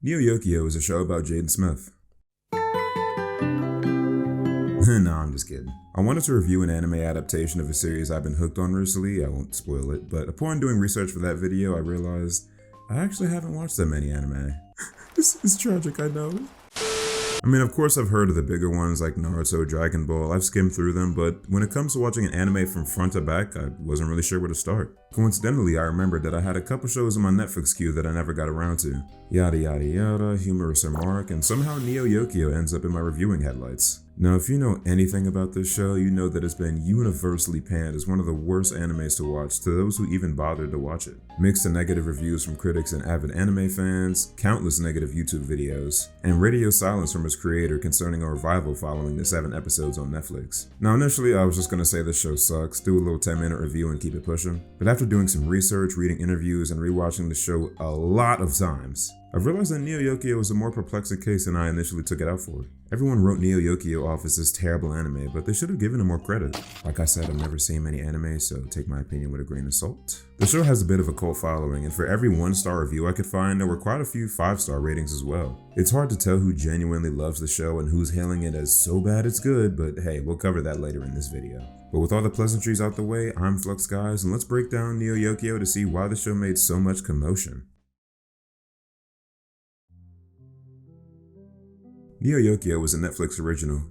Neo Yokio is a show about Jaden Smith. Nah, I'm just kidding. I wanted to review an anime adaptation of a series I've been hooked on recently. I won't spoil it, but upon doing research for that video, I realized I actually haven't watched that many anime. This is tragic, I know. I mean, of course I've heard of the bigger ones like Naruto, Dragon Ball, I've skimmed through them, but when it comes to watching an anime from front to back, I wasn't really sure where to start. Coincidentally, I remembered that I had a couple shows in my Netflix queue that I never got around to. Yada yada yada, humorous remark, and somehow Neo Yokio ends up in my reviewing headlights. Now, if you know anything about this show, you know that it's been universally panned as one of the worst animes to watch to those who even bothered to watch it. Mixed to negative reviews from critics and avid anime fans, countless negative YouTube videos, and radio silence from its creator concerning a revival following the 7 episodes on Netflix. Now, initially, I was just gonna say this show sucks, do a little 10-minute review and keep it pushing, but after doing some research, reading interviews, and rewatching the show a lot of times, I've realized that Neo Yokio was a more perplexing case than I initially took it out for. Everyone wrote Neo Yokio off as this terrible anime, but they should have given it more credit. Like I said, I've never seen many anime, so take my opinion with a grain of salt. The show has a bit of a cult following, and for every 1-star review I could find, there were quite a few 5-star ratings as well. It's hard to tell who genuinely loves the show and who's hailing it as so bad it's good, but hey, we'll cover that later in this video. But with all the pleasantries out the way, I'm Flux Guys, and let's break down Neo Yokio to see why the show made so much commotion. Neo Yokio was a Netflix original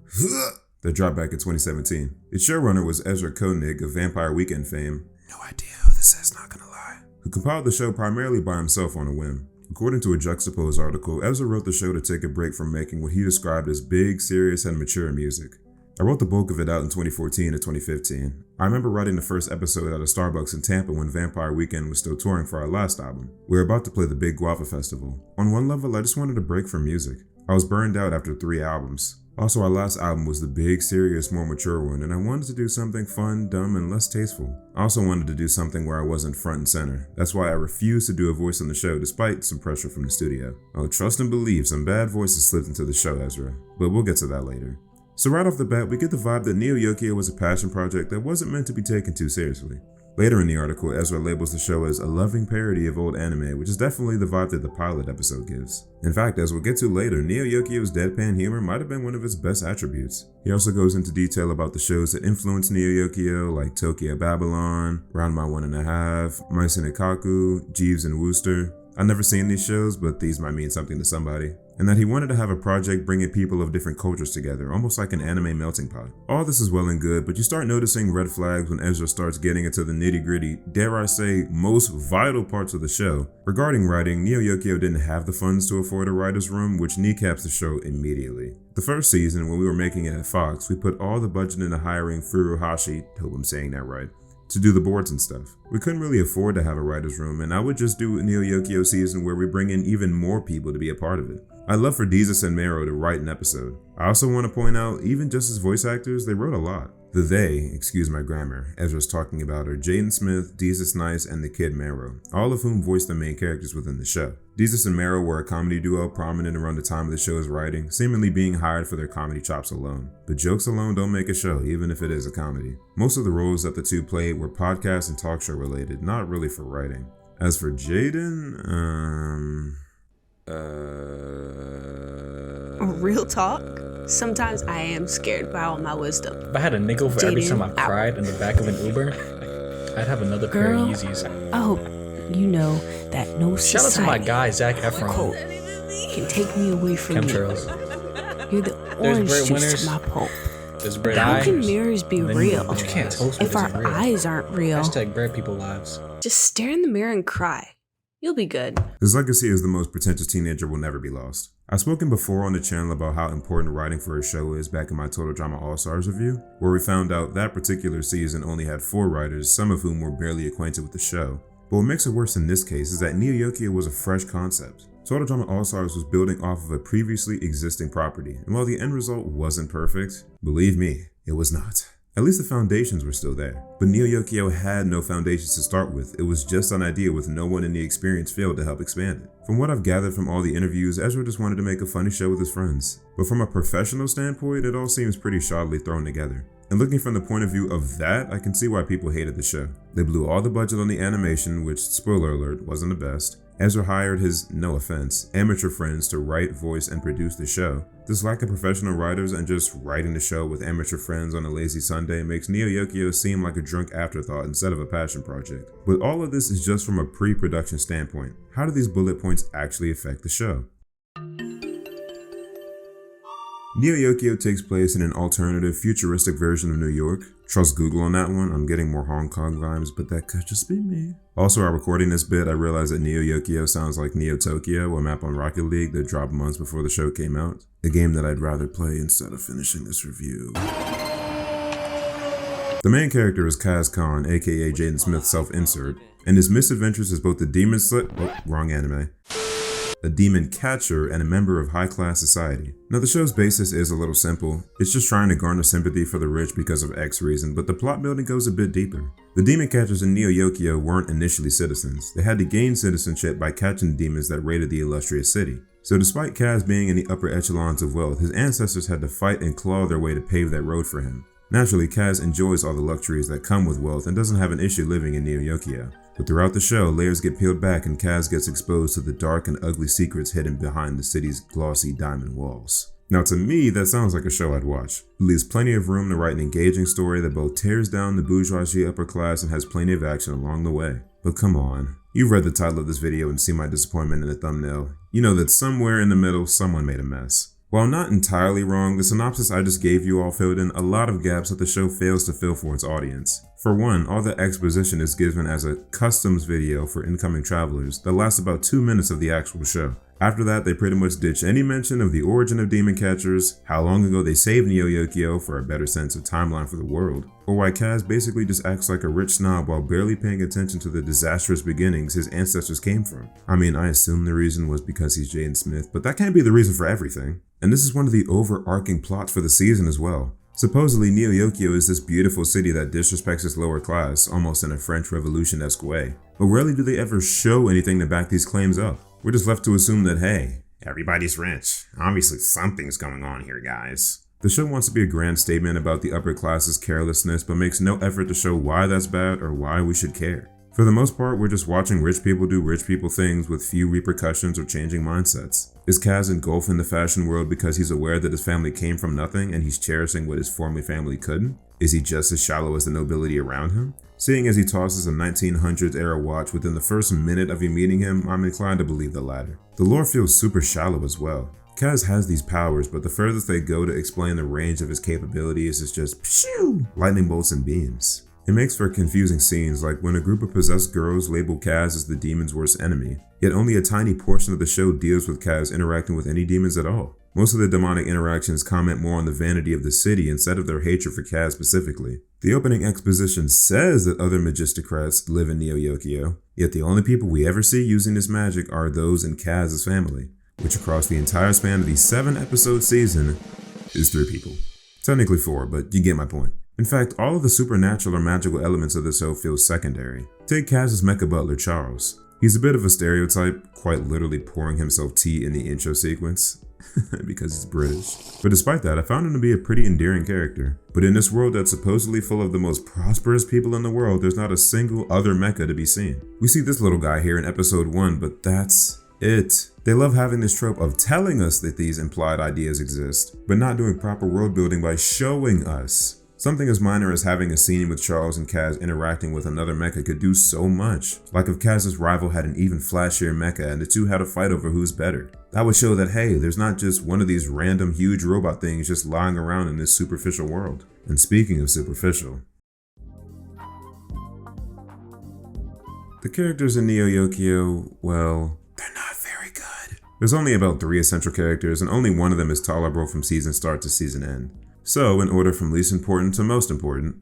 that dropped back in 2017. Its showrunner was Ezra Koenig of Vampire Weekend fame, no idea who this is, not gonna lie, who compiled the show primarily by himself on a whim. According to a Juxtapoz article, Ezra wrote the show to take a break from making what he described as big, serious, and mature music. I wrote the bulk of it out in 2014 to 2015. I remember writing the first episode at a Starbucks in Tampa when Vampire Weekend was still touring for our last album. We were about to play the Big Guava Festival. On one level, I just wanted a break from music. I was burned out after 3 albums. Also, our last album was the big, serious, more mature one, and I wanted to do something fun, dumb, and less tasteful. I also wanted to do something where I wasn't front and center. That's why I refused to do a voice on the show despite some pressure from the studio. Oh, trust and believe, some bad voices slipped into the show, Ezra, but we'll get to that later. So right off the bat, we get the vibe that Neo Yokio was a passion project that wasn't meant to be taken too seriously. Later in the article, Ezra labels the show as a loving parody of old anime, which is definitely the vibe that the pilot episode gives. In fact, as we'll get to later, Neo Yokio's deadpan humor might have been one of its best attributes. He also goes into detail about the shows that influenced Neo Yokio, like Tokyo Babylon, Ranma 1.5, Mice and Ikaku, Jeeves and Wooster. I've never seen these shows, but these might mean something to somebody. And that he wanted to have a project bringing people of different cultures together, almost like an anime melting pot. All this is well and good, but you start noticing red flags when Ezra starts getting into the nitty-gritty, dare I say, most vital parts of the show. Regarding writing, Neo Yokio didn't have the funds to afford a writer's room, which kneecaps the show immediately. The first season, when we were making it at Fox, we put all the budget into hiring Furuhashi, hope I'm saying that right, to do the boards and stuff. We couldn't really afford to have a writer's room, and I would just do a Neo Yokio season where we bring in even more people to be a part of it. I'd love for Deezus and Mero to write an episode. I also want to point out, even just as voice actors, they wrote a lot. The they, excuse my grammar, Ezra's talking about are Jaden Smith, Deezus Nice, and the kid Mero, all of whom voiced the main characters within the show. Deezus and Mero were a comedy duo prominent around the time of the show's writing, seemingly being hired for their comedy chops alone. But jokes alone don't make a show, even if it is a comedy. Most of the roles that the two played were podcast and talk show related, not really for writing. As for Jaden, Real talk? Sometimes I am scared by all my wisdom. If I had a nickel for every time I cried in the back of an Uber, I'd have another pair of Yeezys. I hope you know that no Shout out to my guy, Zac Efron. Can take me away from Chemtrails. you. You're the orange juice to my pulp. There's bread How eyes. can mirrors be real But you can't toast if what our isn't real. eyes aren't real? Hashtag bread people lives. Just stare in the mirror and cry. You'll be good. his legacy as the most pretentious teenager will never be lost. I've spoken before on the channel about how important writing for a show is back in my Total Drama All-Stars review, where we found out that particular season only had 4 writers, some of whom were barely acquainted with the show. But what makes it worse in this case is that Neo Yokio was a fresh concept. Total Drama All-Stars was building off of a previously existing property, and while the end result wasn't perfect, believe me, it was not. At least the foundations were still there. But Neo Yokio had no foundations to start with. It was just an idea with no one in the experience field to help expand it. From what I've gathered from all the interviews, Ezra just wanted to make a funny show with his friends. But from a professional standpoint, it all seems pretty shoddily thrown together. And looking from the point of view of that, I can see why people hated the show. They blew all the budget on the animation, which, spoiler alert, wasn't the best. Ezra hired his, no offense, amateur friends to write, voice, and produce the show. This lack of professional writers and just writing the show with amateur friends on a lazy Sunday makes Neo Yokio seem like a drunk afterthought instead of a passion project. But all of this is just from a pre-production standpoint. How do these bullet points actually affect the show? Neo Yokio takes place in an alternative, futuristic version of New York. Trust Google on that one, I'm getting more Hong Kong vibes, but that could just be me. Also, while recording this bit, I realized that Neo Yokio sounds like Neo Tokyo, a map on Rocket League that dropped months before the show came out. A game that I'd rather play instead of finishing this review. The main character is Kaz Khan, aka Jaden Smith's self-insert, and his misadventures as both a demon a demon catcher and a member of high-class society. Now the show's basis is a little simple. It's just trying to garner sympathy for the rich because of X reason, but the plot building goes a bit deeper. The demon catchers in Neo Yokio weren't initially citizens. They had to gain citizenship by catching demons that raided the illustrious city. So despite Kaz being in the upper echelons of wealth, his ancestors had to fight and claw their way to pave that road for him. Naturally, Kaz enjoys all the luxuries that come with wealth and doesn't have an issue living in Neo Yokio. But throughout the show, layers get peeled back and Kaz gets exposed to the dark and ugly secrets hidden behind the city's glossy diamond walls. Now to me, that sounds like a show I'd watch. It leaves plenty of room to write an engaging story that both tears down the bourgeoisie upper class and has plenty of action along the way. But come on, you've read the title of this video and seen my disappointment in the thumbnail. You know that somewhere in the middle, someone made a mess. While not entirely wrong, the synopsis I just gave you all filled in a lot of gaps that the show fails to fill for its audience. For one, all the exposition is given as a customs video for incoming travelers that lasts about 2 minutes of the actual show. After that, they pretty much ditch any mention of the origin of demon catchers, how long ago they saved Neo Yokio for a better sense of timeline for the world, or why Kaz basically just acts like a rich snob while barely paying attention to the disastrous beginnings his ancestors came from. I mean, I assume the reason was because he's Jaden Smith, but that can't be the reason for everything. And this is one of the overarching plots for the season as well. Supposedly, Neo Yokio is this beautiful city that disrespects its lower class, almost in a French Revolution-esque way. But rarely do they ever show anything to back these claims up. We're just left to assume that, hey, everybody's rich. Obviously something's going on here, guys. The show wants to be a grand statement about the upper class's carelessness, but makes no effort to show why that's bad or why we should care. For the most part, we're just watching rich people do rich people things with few repercussions or changing mindsets. Is Kaz engulfed in the fashion world because he's aware that his family came from nothing and he's cherishing what his former family couldn't? Is he just as shallow as the nobility around him? Seeing as he tosses a 1900s era watch within the first minute of you meeting him, I'm inclined to believe the latter. The lore feels super shallow as well. Kaz has these powers, but the furthest they go to explain the range of his capabilities is just pshoo, lightning bolts and beams. It makes for confusing scenes, like when a group of possessed girls label Kaz as the demon's worst enemy, yet only a tiny portion of the show deals with Kaz interacting with any demons at all. Most of the demonic interactions comment more on the vanity of the city instead of their hatred for Kaz specifically. The opening exposition says that other magistocrats live in Neo Yokio, yet the only people we ever see using this magic are those in Kaz's family, which across the entire span of the 7-episode season is 3 people. Technically 4, but you get my point. In fact, all of the supernatural or magical elements of the show feel secondary. Take Kaz's mecha butler, Charles. He's a bit of a stereotype, quite literally pouring himself tea in the intro sequence, because he's British. But despite that, I found him to be a pretty endearing character. But in this world that's supposedly full of the most prosperous people in the world, there's not a single other mecha to be seen. We see this little guy here in episode 1, but that's it. They love having this trope of telling us that these implied ideas exist, but not doing proper world building by showing us. Something as minor as having a scene with Charles and Kaz interacting with another mecha could do so much. Like if Kaz's rival had an even flashier mecha and the two had a fight over who's better. That would show that, hey, there's not just one of these random huge robot things just lying around in this superficial world. And speaking of superficial, the characters in Neo Yokio, well, they're not very good. There's only about 3 essential characters and only one of them is tolerable from season start to season end. So, in order from least important to most important,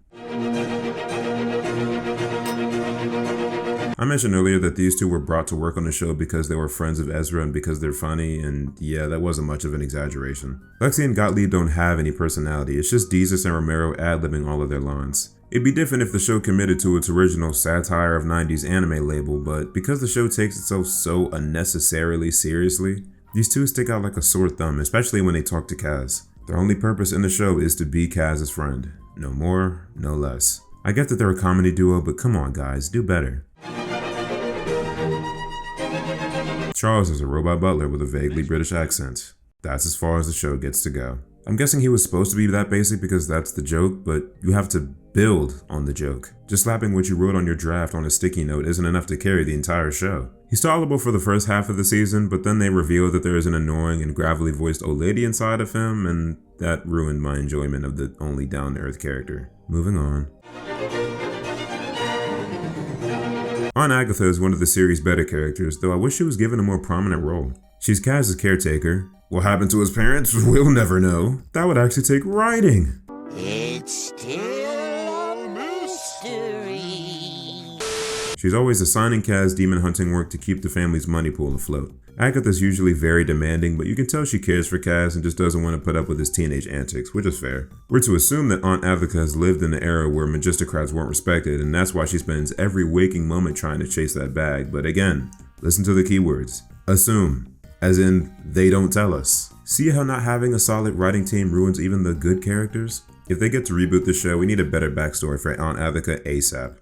I mentioned earlier that these two were brought to work on the show because they were friends of Ezra and because they're funny, and yeah, that wasn't much of an exaggeration. Lexi and Gottlieb don't have any personality, it's just Jesus and Romero ad-libbing all of their lines. It'd be different if the show committed to its original Satire of 90s anime label, but because the show takes itself so unnecessarily seriously, these two stick out like a sore thumb, especially when they talk to Kaz. Their only purpose in the show is to be Kaz's friend. No more, no less. I get that they're a comedy duo, but come on guys, do better. Charles is a robot butler with a vaguely British accent. That's as far as the show gets to go. I'm guessing he was supposed to be that basic because that's the joke, but you have to build on the joke. Just slapping what you wrote on your draft on a sticky note isn't enough to carry the entire show. He's tolerable for the first half of the season, but then they reveal that there is an annoying and gravelly voiced old lady inside of him, and that ruined my enjoyment of the only down-to-earth character. Moving on. Aunt Agatha is one of the series' better characters, though I wish she was given a more prominent role. She's Kaz's caretaker. What happened to his parents? We'll never know. That would actually take writing. It's still a mystery. She's always assigning Kaz demon hunting work to keep the family's money pool afloat. Agatha's usually very demanding, but you can tell she cares for Kaz and just doesn't want to put up with his teenage antics, which is fair. We're to assume that Aunt Agatha has lived in an era where magistocrats weren't respected, and that's why she spends every waking moment trying to chase that bag. But again, listen to the keywords. Assume. As in, they don't tell us. See how not having a solid writing team ruins even the good characters? If they get to reboot the show, we need a better backstory for Aunt Agatha ASAP.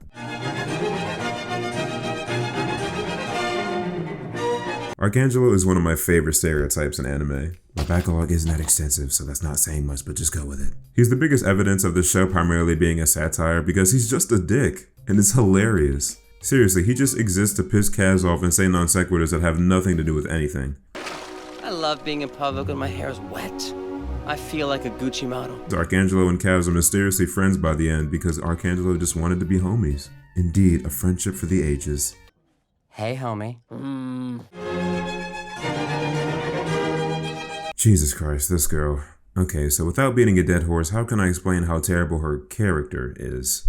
Archangelo is one of my favorite stereotypes in anime. My backlog isn't that extensive, so that's not saying much, but just go with it. He's the biggest evidence of the show primarily being a satire because he's just a dick, and it's hilarious. Seriously, he just exists to piss Kaz off and say non sequiturs that have nothing to do with anything. I love being in public when my hair is wet. I feel like a Gucci model. Archangelo and Kaz are mysteriously friends by the end because Archangelo just wanted to be homies. Indeed, a friendship for the ages. Hey, homie. Jesus Christ, this girl. Okay, so without beating a dead horse, how can I explain how terrible her character is?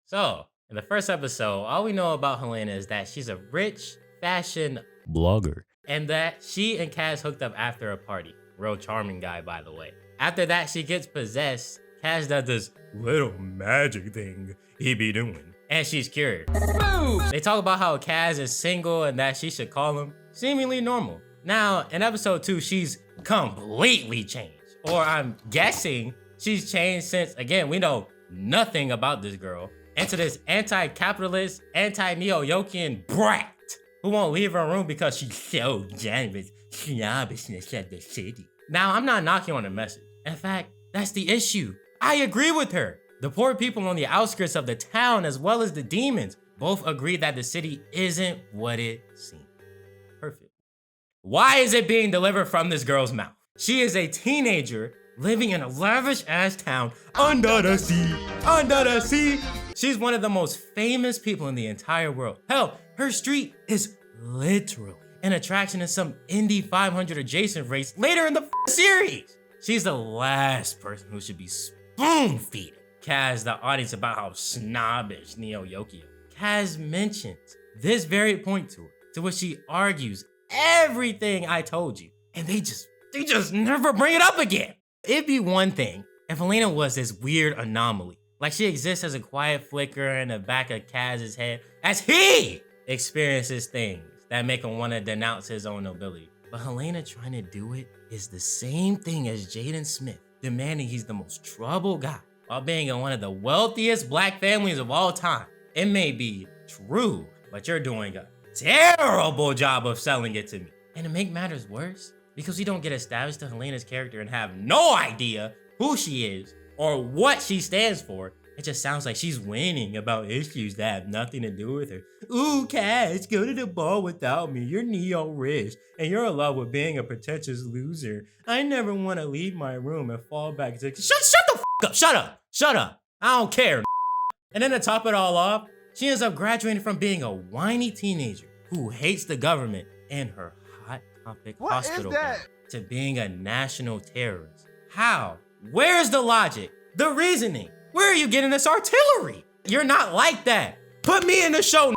So, in the first episode, all we know about Helena is that she's a rich fashion blogger and that she and Kaz hooked up after a party. Real charming guy, by the way. After that, she gets possessed. Kaz does this little magic thing he be doing, and she's cured. Boom! They talk about how Kaz is single and that she should call him seemingly normal. Now, in episode 2, she's completely changed. Or I'm guessing she's changed since, again, we know nothing about this girl. Into this anti-capitalist, anti-Neo Yokian brat who won't leave her room because she's so jealous snobbishness of the city. Now, I'm not knocking on her message. In fact, that's the issue. I agree with her. The poor people on the outskirts of the town, as well as the demons, both agree that the city isn't what it seems. Perfect. Why is it being delivered from this girl's mouth? She is a teenager living in a lavish-ass town under the sea. Under the sea. She's one of the most famous people in the entire world. Hell, her street is literally an attraction in some Indy 500 adjacent race later in the series. She's the last person who should be spoon-feeding Kaz, the audience, about how snobbish Neo Yokio. Kaz mentions this very point to her, to which she argues everything I told you, and they just never bring it up again. It'd be one thing if Helena was this weird anomaly. Like she exists as a quiet flicker in the back of Kaz's head as he experiences things that make him want to denounce his own nobility. But Helena trying to do it is the same thing as Jaden Smith, demanding he's the most troubled guy while being in one of the wealthiest black families of all time. It may be true, but you're doing a terrible job of selling it to me. And to make matters worse, because we don't get established to Helena's character and have no idea who she is or what she stands for, it just sounds like she's whining about issues that have nothing to do with her. Ooh, Kaz, go to the ball without me. You're Neo rich, and you're in love with being a pretentious loser. I never want to leave my room and fall back to... Shut the f*** up! Shut up! I don't care. And then to top it all off, she ends up graduating from being a whiny teenager who hates the government and her hot topic hospital gown to being a national terrorist. How? Where's the logic? The reasoning? Where are you getting this artillery? You're not like that. Put me in the show.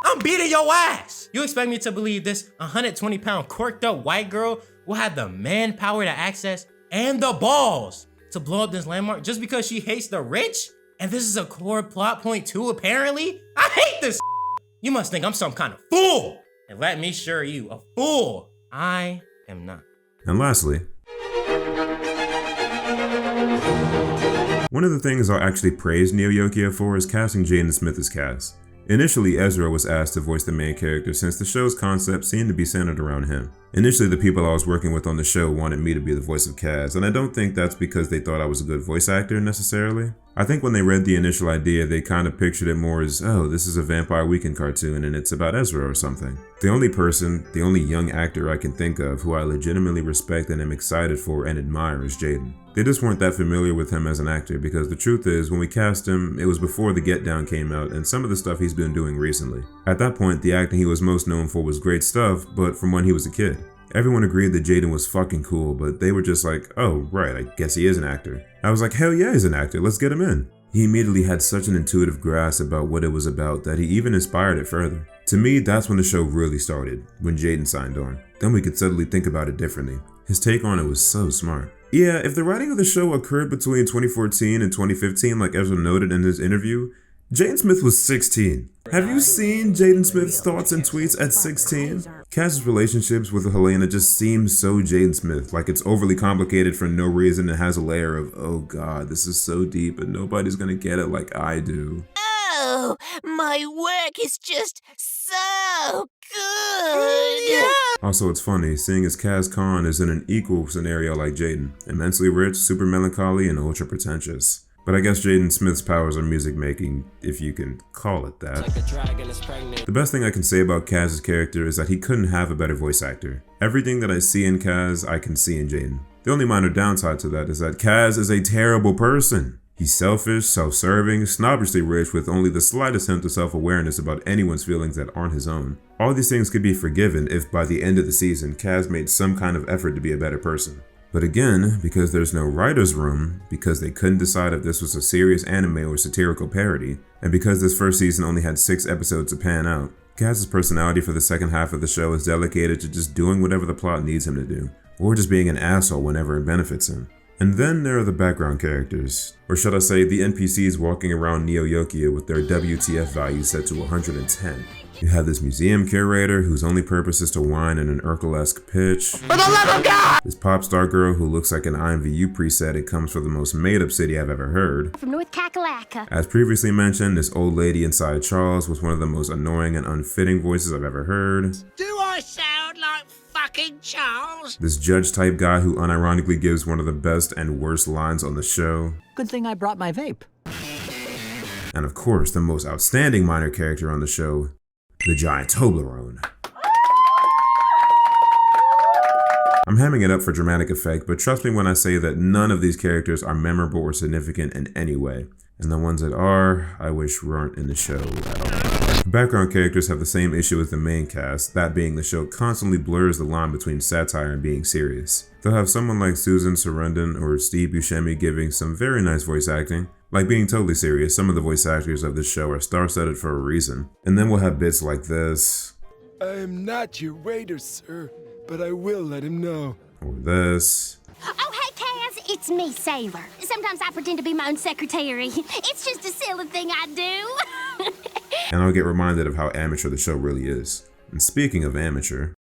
I'm beating your ass. You expect me to believe this 120-pound corked up white girl will have the manpower to access and the balls to blow up this landmark just because she hates the rich? And this is a core plot point too, apparently? I hate this. You must think I'm some kind of fool. And let me assure you, a fool I am not. And lastly, one of the things I'll actually praise Neo Yokio for is casting Jaden Smith as Kaz. Initially, Ezra was asked to voice the main character since the show's concept seemed to be centered around him. Initially, the people I was working with on the show wanted me to be the voice of Kaz, and I don't think that's because they thought I was a good voice actor necessarily. I think when they read the initial idea, they kind of pictured it more as, oh, this is a Vampire Weekend cartoon and it's about Ezra or something. The only young actor I can think of who I legitimately respect and am excited for and admire is Jaden. They just weren't that familiar with him as an actor because the truth is, when we cast him, it was before The Get Down came out and some of the stuff he's been doing recently. At that point, the acting he was most known for was great stuff, but from when he was a kid. Everyone agreed that Jaden was fucking cool, but they were just like, oh, right, I guess he is an actor. I was like, hell yeah, he's an actor, let's get him in. He immediately had such an intuitive grasp about what it was about that he even inspired it further. To me, that's when the show really started, when Jaden signed on. Then we could suddenly think about it differently. His take on it was so smart. Yeah, if the writing of the show occurred between 2014 and 2015 like Ezra noted in his interview, Jaden Smith was 16. Have you seen Jaden Smith's thoughts and tweets at 16? Kaz's relationships with Helena just seem so Jaden Smith, like it's overly complicated for no reason and has a layer of, oh god, this is so deep and nobody's gonna get it like I do. Oh, my work is just so good. Also, it's funny, seeing as Kaz Khan is in an equal scenario like Jaden, immensely rich, super melancholy, and ultra pretentious. But I guess Jaden Smith's powers are music making, if you can call it that. The best thing I can say about Kaz's character is that he couldn't have a better voice actor. Everything that I see in Kaz, I can see in Jaden. The only minor downside to that is that Kaz is a terrible person. He's selfish, self-serving, snobbishly rich with only the slightest hint of self-awareness about anyone's feelings that aren't his own. All these things could be forgiven if by the end of the season, Kaz made some kind of effort to be a better person. But again, because there's no writer's room, because they couldn't decide if this was a serious anime or satirical parody, and because this first season only had 6 episodes to pan out, Kaz's personality for the second half of the show is delegated to just doing whatever the plot needs him to do, or just being an asshole whenever it benefits him. And then there are the background characters, or should I say the NPCs walking around Neo Yokio with their WTF value set to 110. You have this museum curator whose only purpose is to whine in an Urkel-esque pitch. For the love of God! This pop star girl who looks like an IMVU preset and comes from the most made-up city I've ever heard. From North Kakalaka. As previously mentioned, this old lady inside Charles was one of the most annoying and unfitting voices I've ever heard. Do I sound like fucking Charles? This judge-type guy who unironically gives one of the best and worst lines on the show. Good thing I brought my vape. And of course, the most outstanding minor character on the show, the giant Toblerone. I'm hamming it up for dramatic effect, but trust me when I say that none of these characters are memorable or significant in any way. And the ones that are, I wish weren't in the show at all. The background characters have the same issue as the main cast, that being the show constantly blurs the line between satire and being serious. They'll have someone like Susan Sarandon or Steve Buscemi giving some very nice voice acting. Like being totally serious, some of the voice actors of this show are star-studded for a reason. And then we'll have bits like this. I am not your waiter, sir, but I will let him know. Or this. Oh, hey, Kaz, it's me, Saver. Sometimes I pretend to be my own secretary. It's just a silly thing I do. And I'll get reminded of how amateur the show really is. And speaking of amateur...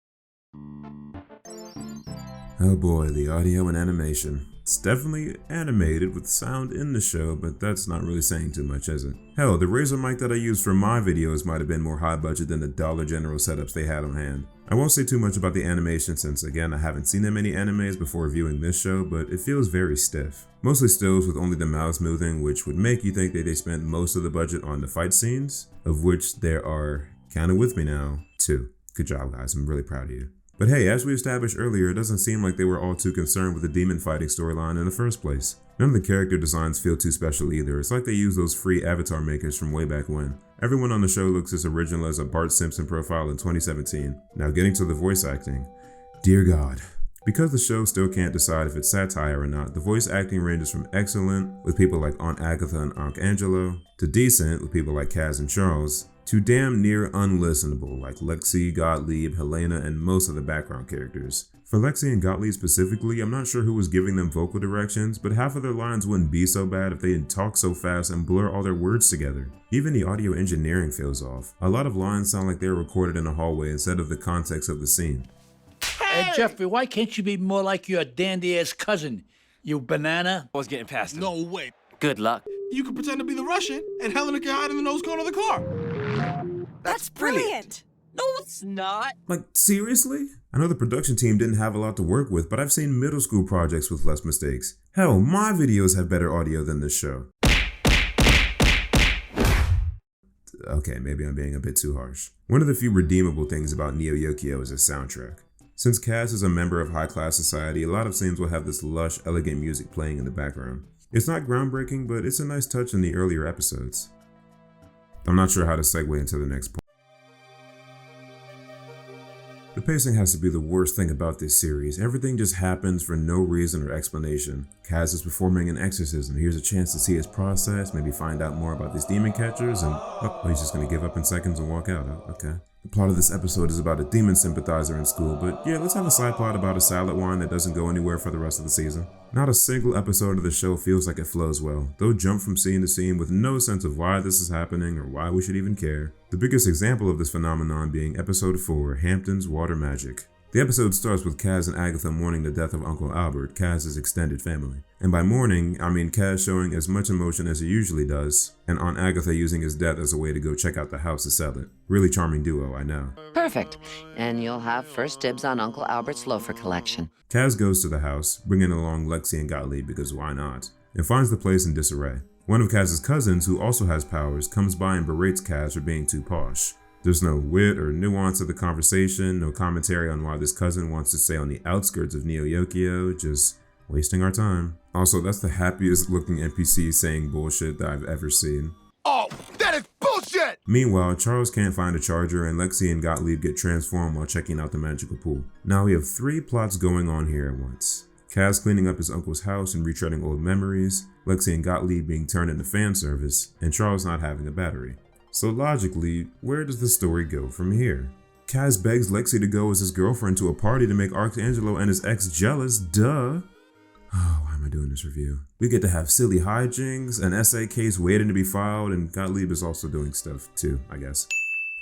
oh boy, the audio and animation. It's definitely animated with sound in the show, but that's not really saying too much, is it? Hell, the Razer mic that I used for my videos might have been more high budget than the Dollar General setups they had on hand. I won't say too much about the animation since, again, I haven't seen that many animes before reviewing this show, but it feels very stiff. Mostly stills with only the mouth moving, which would make you think that they spent most of the budget on the fight scenes, of which there are, count it with me now, 2. Good job, guys. I'm really proud of you. But hey, as we established earlier, it doesn't seem like they were all too concerned with the demon fighting storyline in the first place. None of the character designs feel too special either. It's like they use those free avatar makers from way back when. Everyone on the show looks as original as a Bart Simpson profile in 2017. Now getting to the voice acting. Dear God. Because the show still can't decide if it's satire or not, the voice acting ranges from excellent, with people like Aunt Agatha and Aunt Angelo, to decent, with people like Kaz and Charles, to damn near unlistenable, like Lexi, Gottlieb, Helena, and most of the background characters. For Lexi and Gottlieb specifically, I'm not sure who was giving them vocal directions, but half of their lines wouldn't be so bad if they didn't talk so fast and blur all their words together. Even the audio engineering feels off. A lot of lines sound like they were recorded in a hallway instead of the context of the scene. Hey, Jeffrey, why can't you be more like your dandy-ass cousin, you banana? I was getting past him. No way. Good luck. You could pretend to be the Russian, and Helena can hide in the nose cone of the car. That's brilliant. No, it's not. Like, seriously? I know the production team didn't have a lot to work with, but I've seen middle school projects with less mistakes. Hell, my videos have better audio than this show. Okay, maybe I'm being a bit too harsh. One of the few redeemable things about Neo Yokio is its soundtrack. Since Kaz is a member of high-class society, a lot of scenes will have this lush, elegant music playing in the background. It's not groundbreaking, but it's a nice touch in the earlier episodes. I'm not sure how to segue into the next point. The pacing has to be the worst thing about this series. Everything just happens for no reason or explanation. Kaz is performing an exorcism. Here's a chance to see his process, maybe find out more about these demon catchers, and he's just gonna give up in seconds and walk out. Okay. The plot of this episode is about a demon sympathizer in school, but yeah, let's have a side plot about a salad wine that doesn't go anywhere for the rest of the season. Not a single episode of the show feels like it flows well. They'll jump from scene to scene with no sense of why this is happening or why we should even care. The biggest example of this phenomenon being episode 4, Hampton's Water Magic. The episode starts with Kaz and Agatha mourning the death of Uncle Albert, Kaz's extended family. And by mourning, I mean Kaz showing as much emotion as he usually does, and Aunt Agatha using his death as a way to go check out the house to sell it. Really charming duo, I know. Perfect. And you'll have first dibs on Uncle Albert's loafer collection. Kaz goes to the house, bringing along Lexi and Gottlieb because why not, and finds the place in disarray. One of Kaz's cousins, who also has powers, comes by and berates Kaz for being too posh. There's no wit or nuance of the conversation, no commentary on why this cousin wants to stay on the outskirts of Neo Yokio, just wasting our time. Also, that's the happiest looking NPC saying bullshit that I've ever seen. Oh, that is bullshit! Meanwhile, Charles can't find a charger and Lexi and Gottlieb get transformed while checking out the magical pool. Now we have 3 plots going on here at once. Kaz cleaning up his uncle's house and retreading old memories, Lexi and Gottlieb being turned into fan service, and Charles not having a battery. So logically, where does the story go from here? Kaz begs Lexi to go as his girlfriend to a party to make Archangelo and his ex jealous, duh. Oh, why am I doing this review? We get to have silly hijinks, an essay case waiting to be filed, and Gottlieb is also doing stuff too, I guess.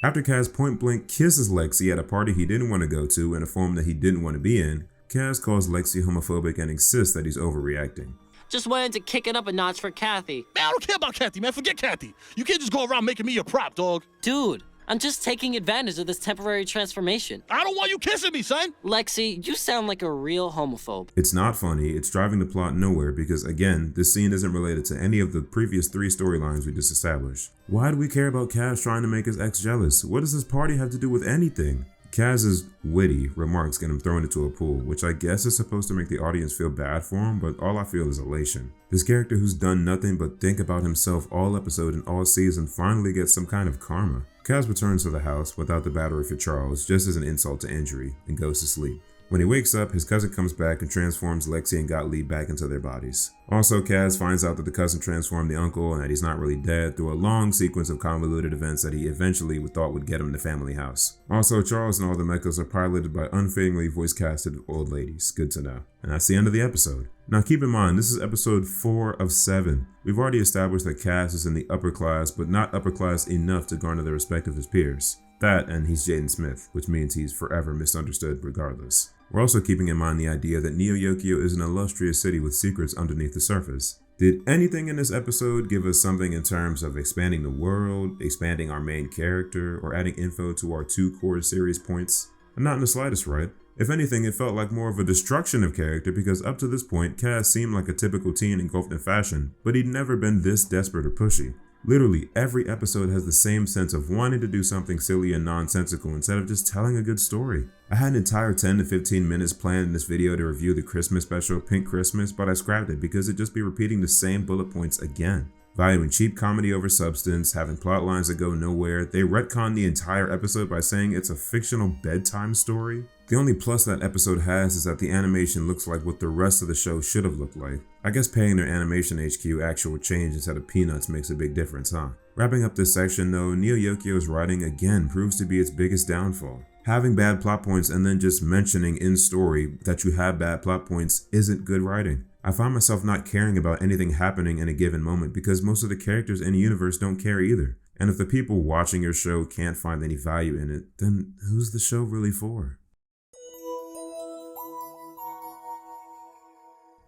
After Kaz point blank kisses Lexi at a party he didn't want to go to in a form that he didn't want to be in, Kaz calls Lexi homophobic and insists that he's overreacting. Just wanted to kick it up a notch for Kathy. Man, I don't care about Kathy, man. Forget Kathy. You can't just go around making me your prop, dog. Dude, I'm just taking advantage of this temporary transformation. I don't want you kissing me, son. Lexi, you sound like a real homophobe. It's not funny, it's driving the plot nowhere because, again, this scene isn't related to any of the previous 3 storylines we just established. Why do we care about Kaz trying to make his ex jealous? What does this party have to do with anything? Kaz's witty remarks get him thrown into a pool, which I guess is supposed to make the audience feel bad for him, but all I feel is elation. This character who's done nothing but think about himself all episode and all season finally gets some kind of karma. Kaz returns to the house without the battery for Charles, just as an insult to injury, and goes to sleep. When he wakes up, his cousin comes back and transforms Lexi and Gottlieb back into their bodies. Also, Kaz finds out that the cousin transformed the uncle and that he's not really dead through a long sequence of convoluted events that he eventually thought would get him the family house. Also, Charles and all the mechas are piloted by unfittingly voice casted old ladies. Good to know. And that's the end of the episode. Now keep in mind, this is episode 4 of 7. We've already established that Kaz is in the upper class, but not upper class enough to garner the respect of his peers. That, and he's Jaden Smith, which means he's forever misunderstood regardless. We're also keeping in mind the idea that Neo Yokio is an illustrious city with secrets underneath the surface. Did anything in this episode give us something in terms of expanding the world, expanding our main character, or adding info to our 2 core series points? Not in the slightest, right? If anything, it felt like more of a destruction of character because up to this point, Kaz seemed like a typical teen engulfed in fashion, but he'd never been this desperate or pushy. Literally, every episode has the same sense of wanting to do something silly and nonsensical instead of just telling a good story. I had an entire 10 to 15 minutes planned in this video to review the Christmas special, Pink Christmas, but I scrapped it because it'd just be repeating the same bullet points again. Valuing cheap comedy over substance, having plot lines that go nowhere, they retconned the entire episode by saying it's a fictional bedtime story. The only plus that episode has is that the animation looks like what the rest of the show should have looked like. I guess paying their animation HQ actual change instead of peanuts makes a big difference, huh? Wrapping up this section though, Neo Yokio's writing again proves to be its biggest downfall. Having bad plot points and then just mentioning in story that you have bad plot points isn't good writing. I find myself not caring about anything happening in a given moment because most of the characters in the universe don't care either. And if the people watching your show can't find any value in it, then who's the show really for?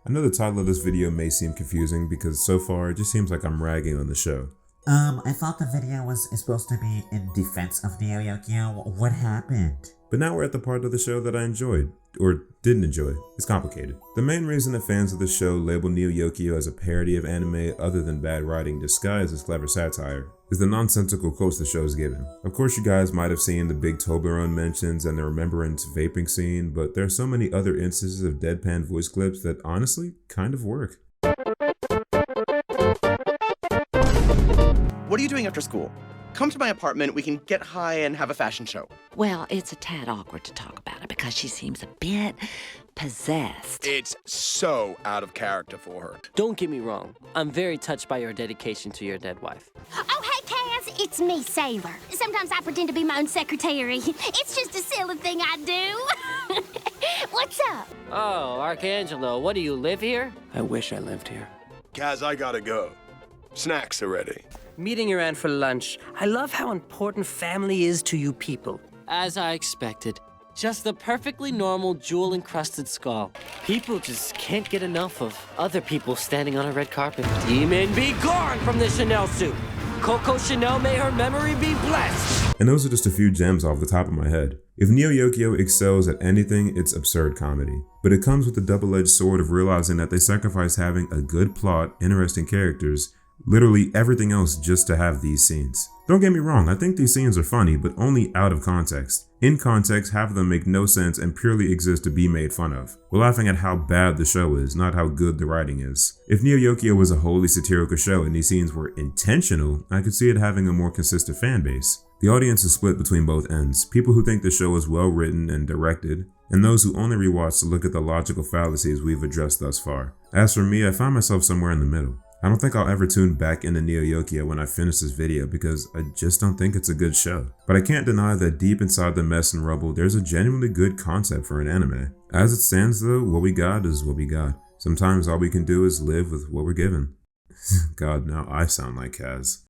I know the title of this video may seem confusing because so far it just seems like I'm ragging on the show. I thought the video was supposed to be in defense of Neo Yokio. What happened? But now we're at the part of the show that I enjoyed, or didn't enjoy. It's complicated. The main reason that fans of the show label Neo Yokio as a parody of anime other than bad writing disguised as clever satire is the nonsensical quotes the show is given. Of course you guys might have seen the big Toblerone mentions and the Remembrance vaping scene, but there are so many other instances of deadpan voice clips that honestly kind of work. What are you doing after school? Come to my apartment, we can get high and have a fashion show. Well, it's a tad awkward to talk about it because she seems a bit possessed. It's so out of character for her. Don't get me wrong. I'm very touched by your dedication to your dead wife. Oh, hey, Kaz, it's me, Sailor. Sometimes I pretend to be my own secretary. It's just a silly thing I do. What's up? Oh, Archangelo, what do you live here? I wish I lived here. Kaz, I gotta go. Snacks are ready. Meeting your aunt for lunch. I love how important family is to you people. As I expected. Just the perfectly normal jewel-encrusted skull. People just can't get enough of other people standing on a red carpet. Demon be gone from the Chanel suit. Coco Chanel, may her memory be blessed. And those are just a few gems off the top of my head. If Neo Yokio excels at anything, it's absurd comedy. But it comes with the double-edged sword of realizing that they sacrifice having a good plot, interesting characters, literally everything else just to have these scenes. Don't get me wrong, I think these scenes are funny, but only out of context. In context, half of them make no sense and purely exist to be made fun of. We're laughing at how bad the show is, not how good the writing is. If Neo Yokio was a wholly satirical show and these scenes were intentional, I could see it having a more consistent fan base. The audience is split between both ends, people who think the show is well written and directed, and those who only rewatch to look at the logical fallacies we've addressed thus far. As for me, I find myself somewhere in the middle. I don't think I'll ever tune back into Neo Yokio when I finish this video because I just don't think it's a good show. But I can't deny that deep inside the mess and rubble, there's a genuinely good concept for an anime. As it stands though, what we got is what we got. Sometimes all we can do is live with what we're given. God, now I sound like Kaz.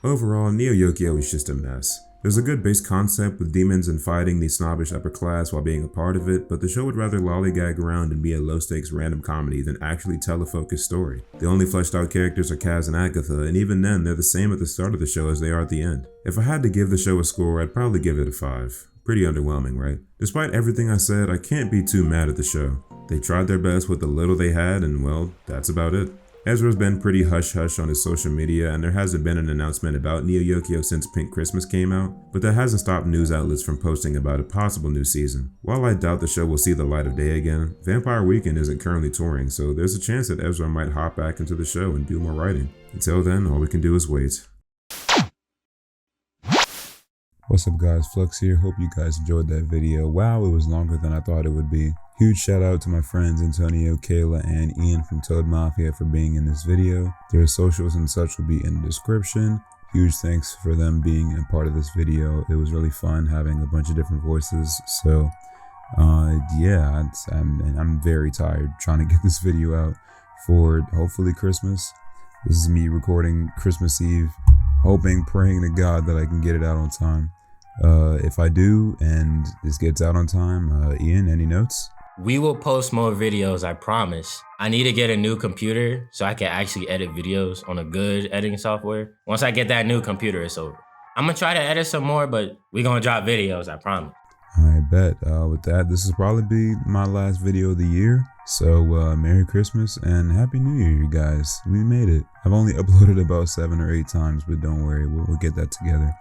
Overall, Neo Yokio is just a mess. There's a good base concept with demons and fighting the snobbish upper class while being a part of it, but the show would rather lollygag around and be a low-stakes random comedy than actually tell a focused story. The only fleshed out characters are Kaz and Agatha, and even then they're the same at the start of the show as they are at the end. If I had to give the show a score, I'd probably give it a 5. Pretty underwhelming, right? Despite everything I said, I can't be too mad at the show. They tried their best with the little they had, and well, that's about it. Ezra's been pretty hush-hush on his social media, and there hasn't been an announcement about Neo Yokio since Pink Christmas came out, but that hasn't stopped news outlets from posting about a possible new season. While I doubt the show will see the light of day again, Vampire Weekend isn't currently touring, so there's a chance that Ezra might hop back into the show and do more writing. Until then, all we can do is wait. What's up guys, Flux here. Hope you guys enjoyed that video. Wow, it was longer than I thought it would be. Huge shout out to my friends Antonio, Kayla, and Ian from ft.ToadMafia for being in this video. Their socials and such will be in the description. Huge thanks for them being a part of this video. It was really fun having a bunch of different voices. So yeah, I'm very tired trying to get this video out for hopefully Christmas. This is me recording Christmas Eve, hoping, praying to God that I can get it out on time. If I do and this gets out on time, Ian, any notes? We will post more videos, I promise. I need to get a new computer so I can actually edit videos on a good editing software. Once I get that new computer, it's over. I'm gonna try to edit some more, but we're gonna drop videos, I promise. I bet. With that, this will probably be my last video of the year. So Merry Christmas and Happy New Year, you guys. We made it. I've only uploaded about 7 or 8 times, but don't worry, we'll get that together.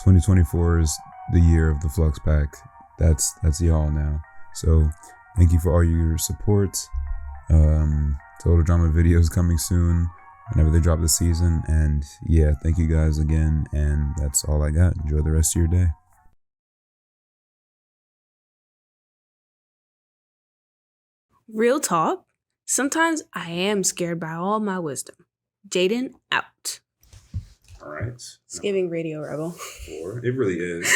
2024 is the year of the Flux Pack. That's y'all now. So thank you for all your support. Total Drama videos coming soon whenever they drop the season. And yeah, thank you guys again. And that's all I got. Enjoy the rest of your day. Real talk, sometimes I am scared by all my wisdom. Jaden out. All right. It's giving Radio Rebel. It really is.